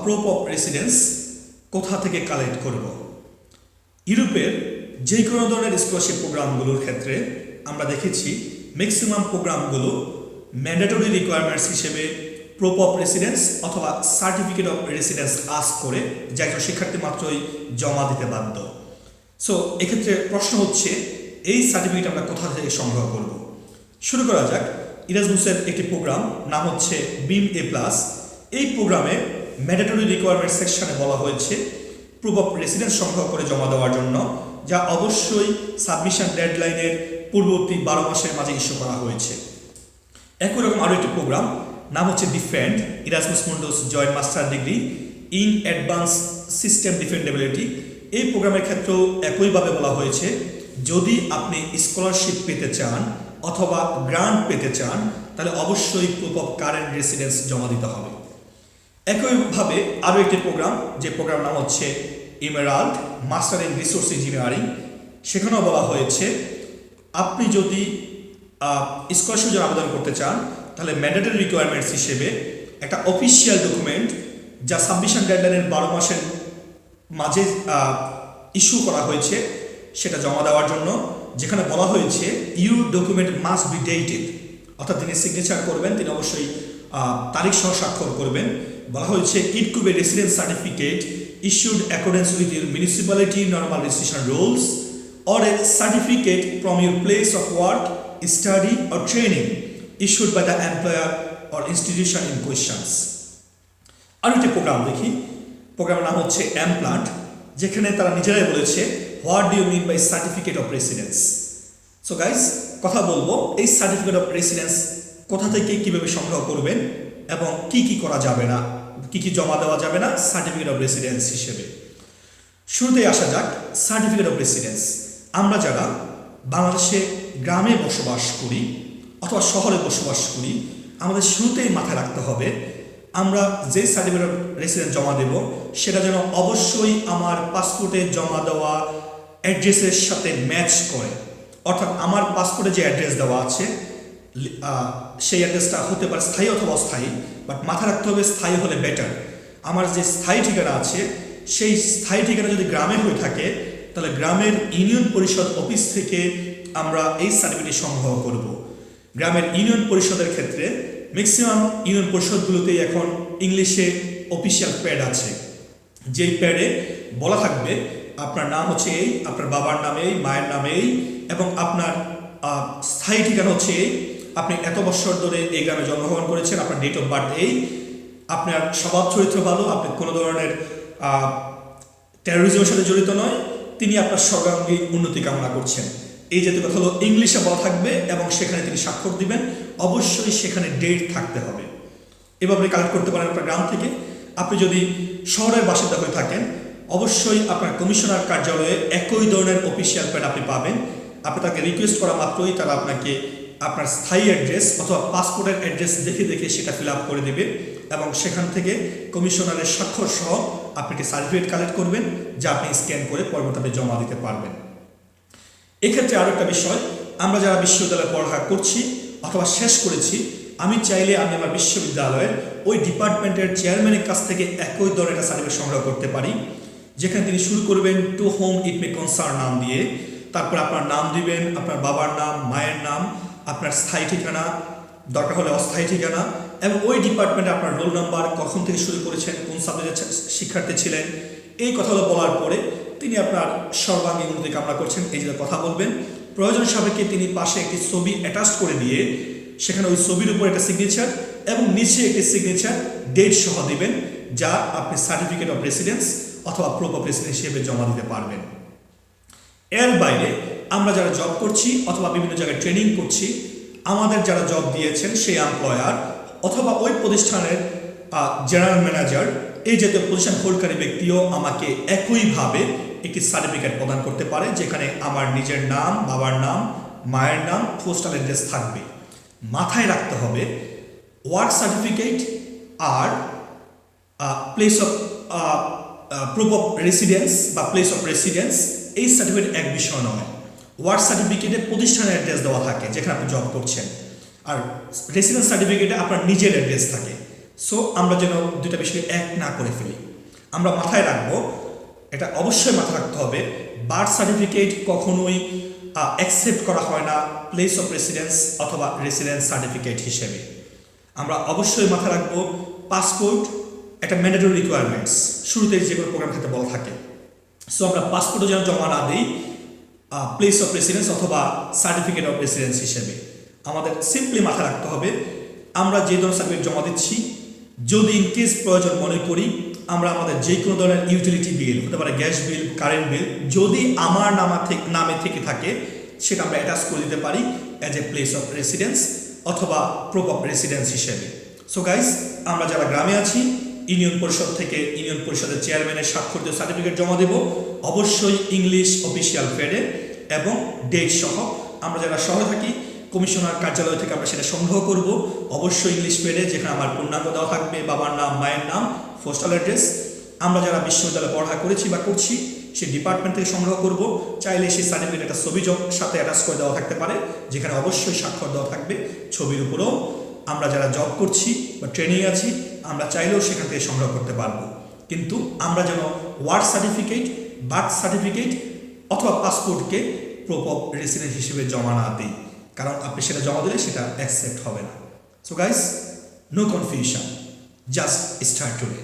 Proof of residence কোথা থেকে collect করব। ইউরোপের যে কোনো ধরনের স্কলারশিপ প্রোগ্রামগুলোর ক্ষেত্রে আমরা দেখেছি ম্যাক্সিমাম প্রোগ্রামগুলো ম্যান্ডেটরি রিকোয়ারমেন্টস হিসেবে প্রুফ অফ রেসিডেন্স অথবা সার্টিফিকেট অফ রেসিডেন্স আস্ক করে যা একজন শিক্ষার্থী মাত্রই জমা দিতে বাধ্য। সো এক্ষেত্রে প্রশ্ন হচ্ছে এই সার্টিফিকেট আমরা কোথা থেকে সংগ্রহ করব। শুরু করা যাক। ইরাসমাসের একটি প্রোগ্রাম নাম হচ্ছে বিম এ প্লাস। এই প্রোগ্রামে ম্যান্ডেটরি রিকোয়ারমেন্ট সেকশনে বলা হয়েছে প্রুফ অফ রেসিডেন্স সংগ্রহ করে জমা দেওয়ার জন্য, যা অবশ্যই সাবমিশন ডেডলাইনের পূর্ববর্তী 12 মাসের মাঝে ইস্যু করা হয়েছে। একই রকম আরও একটি প্রোগ্রাম নাম হচ্ছে depend Erasmus Mundus joint master degree in advance system dependability. এই প্রোগ্রামের ক্ষেত্রেও একইভাবে বলা হয়েছে যদি আপনি স্কলারশিপ পেতে চান অথবা গ্রান্ট পেতে চান তাহলে অবশ্যই প্রুফ অফ কারেন্ট রেসিডেন্স জমা দিতে হবে। একইভাবে আরও একটি প্রোগ্রাম, যে প্রোগ্রাম নাম হচ্ছে ইমেরাল্ড মাস্টার ইন রিসোর্স ইঞ্জিনিয়ারিং, সেখানেও বলা হয়েছে আপনি যদি স্কলারশিপ জন্য আবেদন করতে চান তাহলে ম্যান্ডেটরি রিকোয়ারমেন্টস হিসেবে একটা অফিসিয়াল ডকুমেন্ট যা সাবমিশন ডেডলাইনের 12 মাসের মাঝে ইস্যু করা হয়েছে সেটা জমা দেওয়ার জন্য, যেখানে বলা হয়েছে your document must be dated, অর্থাৎ তিনি সিগনেচার করবেন, তিনি অবশ্যই তারিখ সহ স্বাক্ষর করবেন। বলা হয়েছে it could be residence certificate issued accordance with your municipality normal registration rules or a certificate from your place of work, study or training issued by the employer or institution in questions. আর একটি programme দেখি। প্রোগ্রামের নাম হচ্ছে এমপ্লান্ট, যেখানে তারা নিজেরাই বলেছে what do you mean by certificate of residence. So guys, কথা বলবো এই সার্টিফিকেট অফ রেসিডেন্স কোথা থেকে কীভাবে সংগ্রহ করবেন এবং কি কি করা যাবে না, কি কি জমা দেওয়া যাবে না সার্টিফিকেট অফ রেসিডেন্স হিসেবে। শুরুতেই আসা যাক সার্টিফিকেট অফ রেসিডেন্স। আমরা যারা বাংলাদেশে গ্রামে বসবাস করি অথবা শহরে বসবাস করি, আমাদের শুরুতেই মাথায় রাখতে হবে আমরা যে সার্টিফিকেট অফ রেসিডেন্স জমা দেব সেটা যেন অবশ্যই আমার পাসপোর্টে জমা দেওয়া অ্যাড্রেসের সাথে ম্যাচ করে। অর্থাৎ আমার পাসপোর্টে যে অ্যাড্রেস দেওয়া আছে সেই অ্যাড্রেসটা হতে পারে স্থায়ী অথবা অস্থায়ী, বাট মাথায় রাখতে হবে স্থায়ী হলে বেটার। আমার যে স্থায়ী ঠিকানা আছে সেই স্থায়ী ঠিকানা যদি গ্রামে হয়ে থাকে তাহলে গ্রামের ইউনিয়ন পরিষদ অফিস থেকে আমরা এই সার্টিফিকেট সংগ্রহ করব। গ্রামের ইউনিয়ন পরিষদের ক্ষেত্রে ম্যাক্সিমাম ইউনিয়ন পরিষদগুলোতেই এখন ইংলিশে অফিসিয়াল প্যাড আছে, যেই প্যাডে বলা থাকবে আপনার নাম হচ্ছে এই, আপনার বাবার নামে এই, মায়ের নামে এই, এবং আপনার স্থায়ী ঠিকানা হচ্ছে এই, আপনি এত বছর ধরে এই গ্রামে জন্মগ্রহণ করেছেন, আপনার ডেট অফ বার্থ এই, আপনার স্বভাব চরিত্র ভালো, আপনি কোনো ধরনের টেরোরিজমের সাথে জড়িত নয়, তিনি আপনার সর্বাঙ্গীন উন্নতি কামনা করছেন। এই জাতীয় কথা হলো ইংলিশে বলা থাকবে এবং সেখানে তিনি স্বাক্ষর দিবেন। অবশ্যই সেখানে ডেট থাকতে হবে। এভাবে কালেক্ট করতে পারেন আপনার গ্রাম থেকে। আপনি যদি শহরের বাসিন্দা হয়ে থাকেন অবশ্যই আপনার কমিশনার কার্যালয়ে একই ধরনের অফিসিয়াল প্যাড আপনি পাবেন। আপনি তাকে রিকোয়েস্ট করা মাত্রই তারা আপনাকে আপনার স্থায়ী অ্যাড্রেস অথবা পাসপোর্টের অ্যাড্রেস দেখে দেখে সেটা ফিল আপ করে দেবে এবং সেখান থেকে কমিশনারের স্বাক্ষর সহ আপনি একটি সার্টিফিকেট কালেক্ট করবেন যা আপনি স্ক্যান করে পরবর্তীতে জমা দিতে পারবেন। এক্ষেত্রে আরও একটা বিষয়, আমরা যারা বিশ্ববিদ্যালয়ে পড়াশোনা করছি অথবা শেষ করেছি, আমি চাইলে আমি আমার বিশ্ববিদ্যালয়ের ওই ডিপার্টমেন্টের চেয়ারম্যানের কাছ থেকে একই ধরনের একটা সার্টিফিকেট সংগ্রহ করতে পারি, যেখানে তিনি শুরু করবেন টু হোম ইট মে কনসার্ন নাম দিয়ে, তারপর আপনার নাম দিবেন, আপনার বাবার নাম, মায়ের নাম, আপনার স্থায়ী ঠিকানা, দরকার হলে অস্থায়ী ঠিকানা, এবং ওই ডিপার্টমেন্টে আপনার রোল নাম্বার, কখন থেকে শুরু করেছেন, কোন সাবজেক্টের শিক্ষার্থী ছিলেন, এই কথাগুলো বলার পরে তিনি আপনার সর্বাঙ্গীন উন্নতি কামনা করছেন এই যে কথা বলবেন। প্রয়োজন সাপেক্ষে তিনি পাশে একটি ছবি অ্যাটাচ করে দিয়ে সেখানে ওই ছবির উপর একটা সিগনেচার এবং নিচে একটি সিগনেচার ডেট সহ দিবেন, যা আপনি সার্টিফিকেট অফ রেসিডেন্স অথবা প্রুফ অফ রেসিডেন্স হিসেবে জমা দিতে পারবেন। এর বাইরে আমরা যারা জব করছি অথবা বিভিন্ন জায়গায় ট্রেনিং করছি, আমাদের যারা জব দিয়েছেন সেই এমপ্লয়ার অথবা ওই প্রতিষ্ঠানের জেনারেল ম্যানেজার, এই জাতীয় পজিশন হোল্ডকারী ব্যক্তিও আমাকে একইভাবে একটি সার্টিফিকেট প্রদান করতে পারে, যেখানে আমার নিজের নাম, বাবার নাম, মায়ের নাম, পোস্টাল অ্যাড্রেস থাকবে। মাথায় রাখতে হবে ওয়ার্ক সার্টিফিকেট আর place of proof of residence বা প্লেস অফ রেসিডেন্স এই সার্টিফিকেট এক বিষয় নয়। ওয়ার্ক সার্টিফিকেটে প্রতিষ্ঠানের অ্যাড্রেস দেওয়া থাকে যেখানে আপনি জব করছেন, আর রেসিডেন্স সার্টিফিকেটে আপনার নিজের অ্যাড্রেস থাকে। সো আমরা যেন দুইটা বিষয়কে এক না করে ফেলি। আমরা মাথায় রাখবো, এটা অবশ্যই মাথায় রাখতে হবে, বার্থ সার্টিফিকেট কখনোই অ্যাকসেপ্ট করা হয় না প্লেস অফ রেসিডেন্স অথবা রেসিডেন্স সার্টিফিকেট হিসেবে। আমরা অবশ্যই মাথায় রাখবো পাসপোর্ট একটা ম্যান্ডেটরি রিকোয়ারমেন্টস, শুরুতে যে কোনো প্রোগ্রাম ক্ষেত্রে বলা থাকে। সো আমরা পাসপোর্টও যেন জমা না দিই প্লেস অফ রেসিডেন্স অথবা সার্টিফিকেট অফ রেসিডেন্স হিসেবে। আমাদের সিম্পলি মাথায় রাখতে হবে, আমরা যে ধরনের সার্টিফিকেট জমা দিচ্ছি, যদি ইনকেস প্রয়োজন মনে করি আমরা আমাদের যে কোনো ধরনের ইউটিলিটি বিল, হতে পারে গ্যাস বিল, কারেন্ট বিল, যদি আমার নামে থেকে থাকে সেটা আমরা অ্যাটাচ করে দিতে পারি as a place of residence অথবা প্রুফ অফ রেসিডেন্স হিসেবে। সো গাইস, আমরা যারা গ্রামে আছি ইউনিয়ন পরিষদ থেকে ইউনিয়ন পরিষদের চেয়ারম্যানের স্বাক্ষরিত সার্টিফিকেট জমা দেব, অবশ্যই ইংলিশ অফিসিয়াল পেডে এবং ডেট সহ। আমরা যারা শহরে থাকি কমিশনার কার্যালয় থেকে আমরা সেটা সংগ্রহ করব, অবশ্যই ইংলিশ পেডে, যেখানে আমার পূর্ণাঙ্গ দেওয়া থাকবে, বাবার নাম, মায়ের নাম, পোস্টাল অ্যাড্রেস। আমরা যারা বিশ্ববিদ্যালয়ে পড়া করেছি বা করছি সেই ডিপার্টমেন্ট থেকে সংগ্রহ করব। চাইলে সেই সার্টিফিকেট একটা ছবি সাথে অ্যাটাচ করে দেওয়া থাকতে পারে, যেখানে অবশ্যই স্বাক্ষর দেওয়া থাকবে ছবির উপরেও। আমরা যারা জব করছি বা ট্রেনিং আছি আমরা চাইলেও সেখান থেকে সংগ্রহ করতে পারবো। কিন্তু আমরা যেন ওয়ার্ক সার্টিফিকেট, বার্থ সার্টিফিকেট অথবা পাসপোর্টকে প্রুফ অফ রেসিডেন্স হিসেবে জমা না দিই, কারণ আপনি সেটা জমা দিলে সেটা অ্যাকসেপ্ট হবে না। So guys, no confusion, just start today.